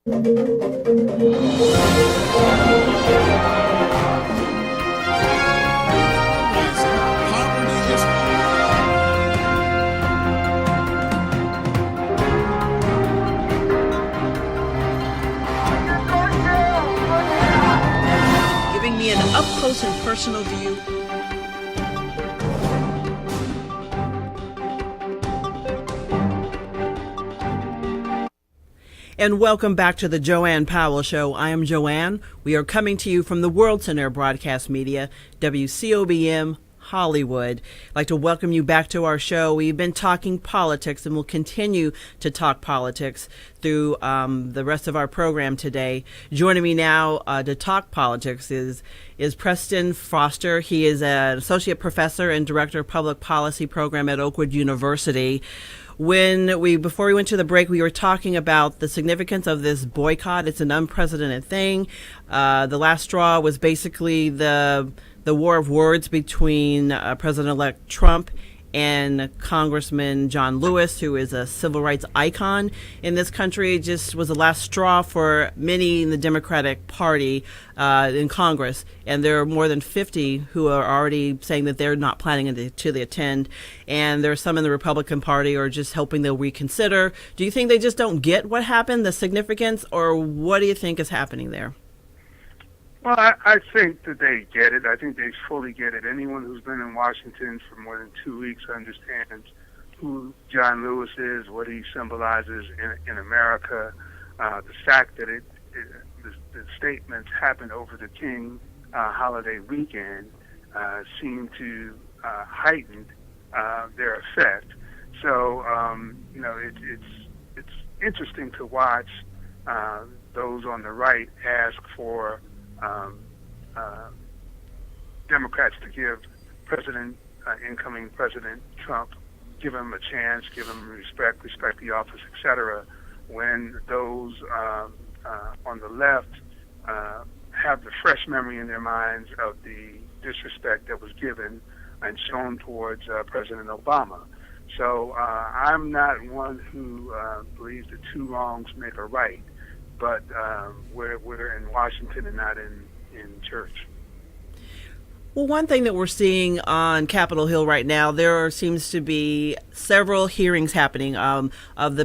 Giving me an up-close and personal view. And welcome back to the Joanne Powell Show. I am Joanne. We are coming to you from the World Center of Broadcast Media, WCOBM, Hollywood. I'd like to welcome you back to our show. We've been talking politics and we'll continue to talk politics through the rest of our program today. Joining me now to talk politics is Preston Foster. He is an associate professor and director of public policy program at Oakwood University. Before we went to the break, we were talking about the significance of this boycott. It's an unprecedented thing. The last straw was basically the war of words between President-elect Trump and Congressman John Lewis, who is a civil rights icon in this country. It just was the last straw for many in the Democratic Party in Congress. And there are more than 50 who are already saying that they're not planning to attend. And there are some in the Republican Party who are just hoping they'll reconsider. Do you think they just don't get what happened, the significance, or what do you think is happening there? Well, I think that they get it. I think they fully get it. Anyone who's been in Washington for more than 2 weeks understands who John Lewis is, what he symbolizes in America. The fact that the statements happened over the King holiday weekend seem to heighten their effect. So, it's interesting to watch those on the right ask for Democrats to give incoming President Trump, give him a chance, give him respect the office, etc. When those on the left have the fresh memory in their minds of the disrespect that was given and shown towards President Obama. So I'm not one who believes that two wrongs make a right, but we're in Washington and not in church. Well, one thing that we're seeing on Capitol Hill right now, there seems to be several hearings happening of the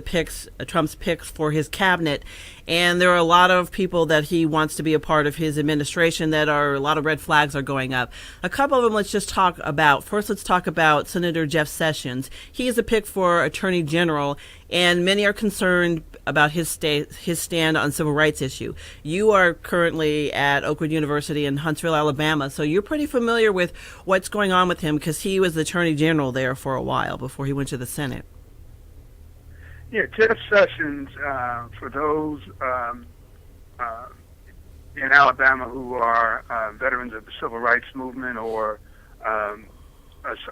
Trump's picks for his cabinet. And there are a lot of people that he wants to be a part of his administration a lot of red flags are going up. A couple of them let's just talk about. First, let's talk about Senator Jeff Sessions. He is a pick for Attorney General, and many are concerned about his stand on civil rights issue. You are currently at Oakwood University in Huntsville, Alabama, so you're pretty familiar with what's going on with him because he was the Attorney General there for a while before he went to the Senate. Yeah, Jeff Sessions, for those in Alabama who are veterans of the civil rights movement or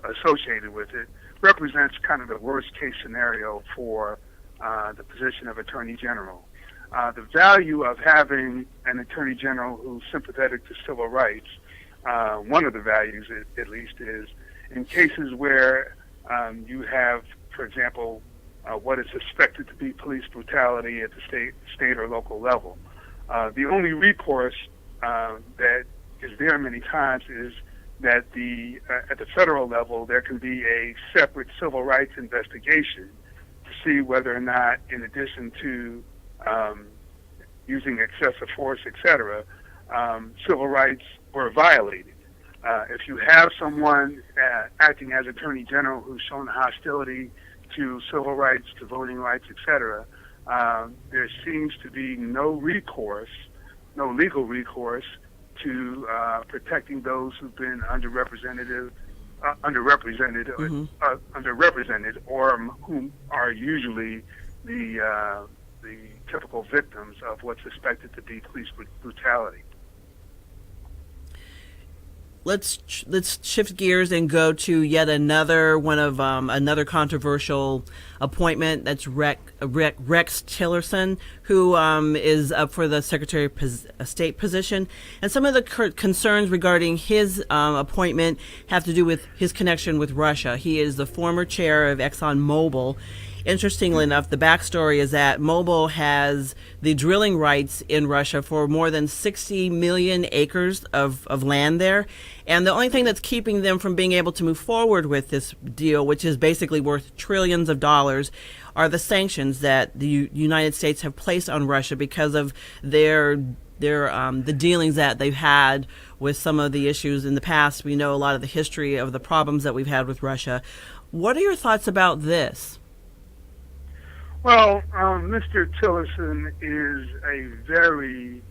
associated with it, represents kind of the worst case scenario for the position of Attorney General. The value of having an Attorney General who's sympathetic to civil rights, one of the values at least, is in cases where you have, for example, what is suspected to be police brutality at the state or local level. The only recourse that is there many times is that at the federal level there can be a separate civil rights investigation to see whether or not, in addition to using excessive force, etc., civil rights were violated. If you have someone acting as Attorney General who's shown hostility to civil rights, to voting rights, etc., there seems to be no legal recourse to protecting those who've been underrepresented, or whom are usually the typical victims of what's suspected to be police brutality. Let's shift gears and go to yet another one of another controversial appointment. That's Rex Tillerson, who is up for the Secretary of State position. And some of the concerns regarding his appointment have to do with his connection with Russia. He is the former chair of ExxonMobil. Interestingly enough, the backstory is that Mobil has the drilling rights in Russia for more than 60 million acres of land there. And the only thing that's keeping them from being able to move forward with this deal, which is basically worth trillions of dollars, are the sanctions that the United States have placed on Russia because of the dealings that they've had with some of the issues in the past. We know a lot of the history of the problems that we've had with Russia. What are your thoughts about this? Well, Mr. Tillerson is a very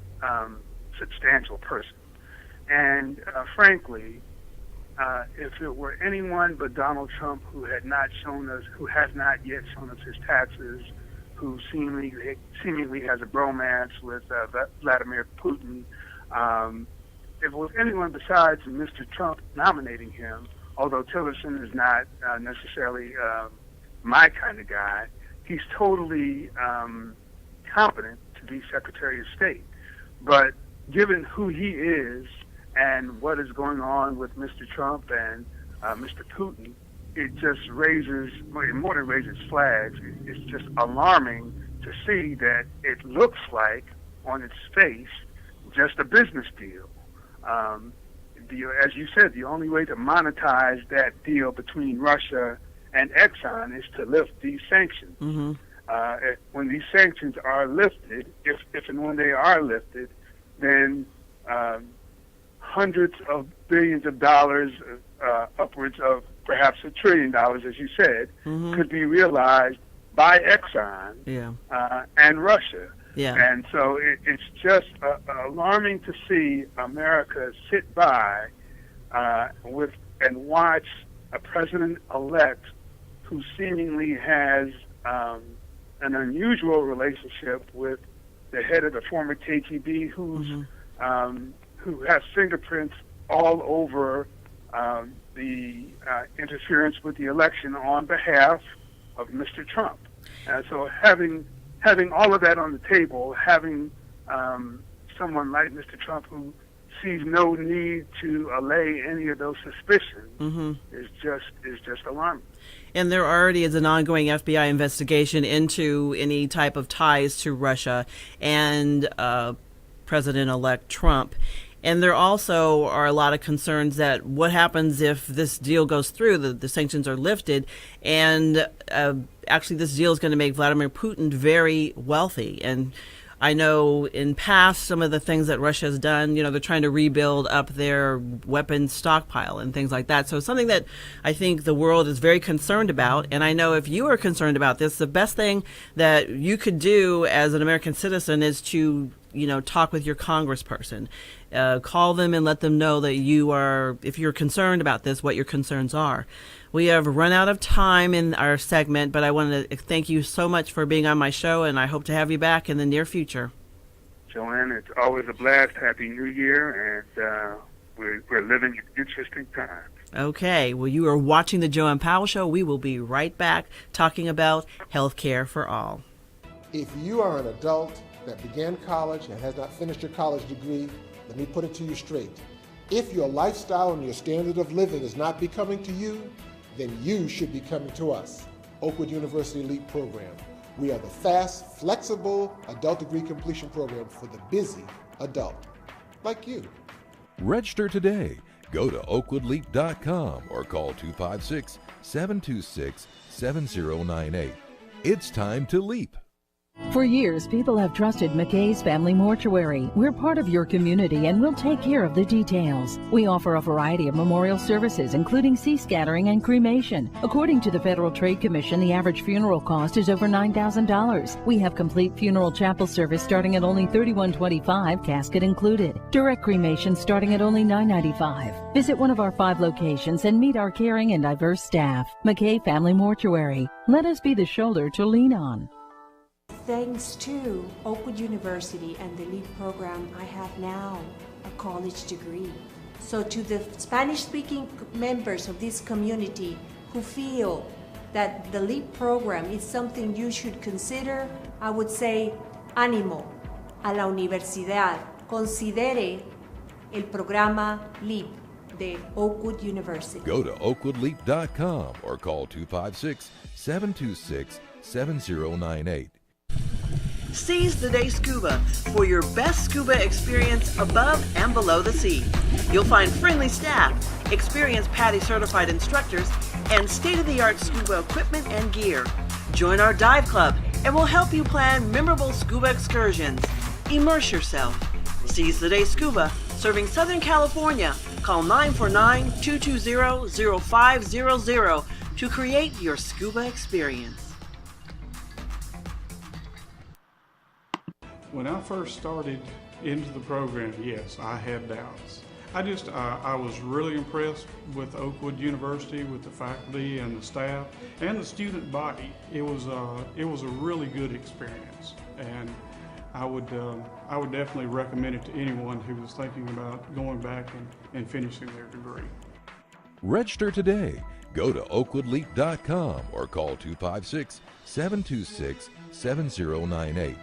substantial person. And frankly, if it were anyone but Donald Trump who has not yet shown us his taxes, who seemingly has a bromance with Vladimir Putin, if it was anyone besides Mr. Trump nominating him, although Tillerson is not necessarily my kind of guy, he's totally competent to be Secretary of State. But given who he is and what is going on with Mr. Trump and Mr. Putin, it just raises, more than raises flags, it's just alarming to see that it looks like, on its face, just a business deal. As you said, the only way to monetize that deal between Russia and Exxon is to lift these sanctions. Mm-hmm. When these sanctions are lifted, if and when they are lifted, then hundreds of billions of dollars, upwards of perhaps $1 trillion, as you said, mm-hmm. could be realized by Exxon and Russia. Yeah. And so it's just alarming to see America sit by and watch a president-elect who seemingly has an unusual relationship with the head of the former KGB, who has fingerprints all over the interference with the election on behalf of Mr. Trump. And so having all of that on the table, having someone like Mr. Trump who sees no need to allay any of those suspicions is just alarming. And there already is an ongoing FBI investigation into any type of ties to Russia and President-elect Trump. And there also are a lot of concerns that what happens if this deal goes through, the sanctions are lifted, and actually this deal is going to make Vladimir Putin very wealthy. And I know in past, some of the things that Russia has done, they're trying to rebuild up their weapons stockpile and things like that. So something that I think the world is very concerned about. And I know if you are concerned about this, the best thing that you could do as an American citizen is to, talk with your congressperson. Call them and let them know that if you're concerned about this, what your concerns are. We have run out of time in our segment, but I want to thank you so much for being on my show, and I hope to have you back in the near future. Joanne, it's always a blast. Happy New Year, and we're living in interesting times. Okay, well, you are watching the Joanne Powell Show. We will be right back talking about health care for all. If you are an adult that began college and has not finished your college degree, let me put it to you straight. If your lifestyle and your standard of living is not becoming to you, then you should be coming to us, Oakwood University Elite Program. We are the fast, flexible adult degree completion program for the busy adult, like you. Register today. Go to oakwoodleap.com or call 256-726-7098. It's time to leap. For years, people have trusted McKay's Family Mortuary. We're part of your community and we'll take care of the details. We offer a variety of memorial services, including sea scattering and cremation. According to the Federal Trade Commission, the average funeral cost is over $9,000. We have complete funeral chapel service starting at only $31.25, casket included. Direct cremation starting at only $9.95. Visit one of our 5 locations and meet our caring and diverse staff. McKay Family Mortuary. Let us be the shoulder to lean on. Thanks to Oakwood University and the LEAP program, I have now a college degree. So to the Spanish-speaking members of this community who feel that the LEAP program is something you should consider, I would say, ánimo a la universidad. Considere el programa LEAP de Oakwood University. Go to oakwoodleap.com or call 256-726-7098. 7098. Seize the Day Scuba for your best scuba experience above and below the sea. You'll find friendly staff, experienced PADI certified instructors, and state-of-the-art scuba equipment and gear. Join our dive club and we'll help you plan memorable scuba excursions. Immerse yourself. Seize the Day Scuba, serving Southern California. Call 949-220-0500 to create your scuba experience. When I first started into the program, yes, I had doubts. I was really impressed with Oakwood University, with the faculty and the staff and the student body. It was a really good experience, and I would definitely recommend it to anyone who was thinking about going back and finishing their degree. Register today. Go to oakwoodleap.com or call 256-726-7098.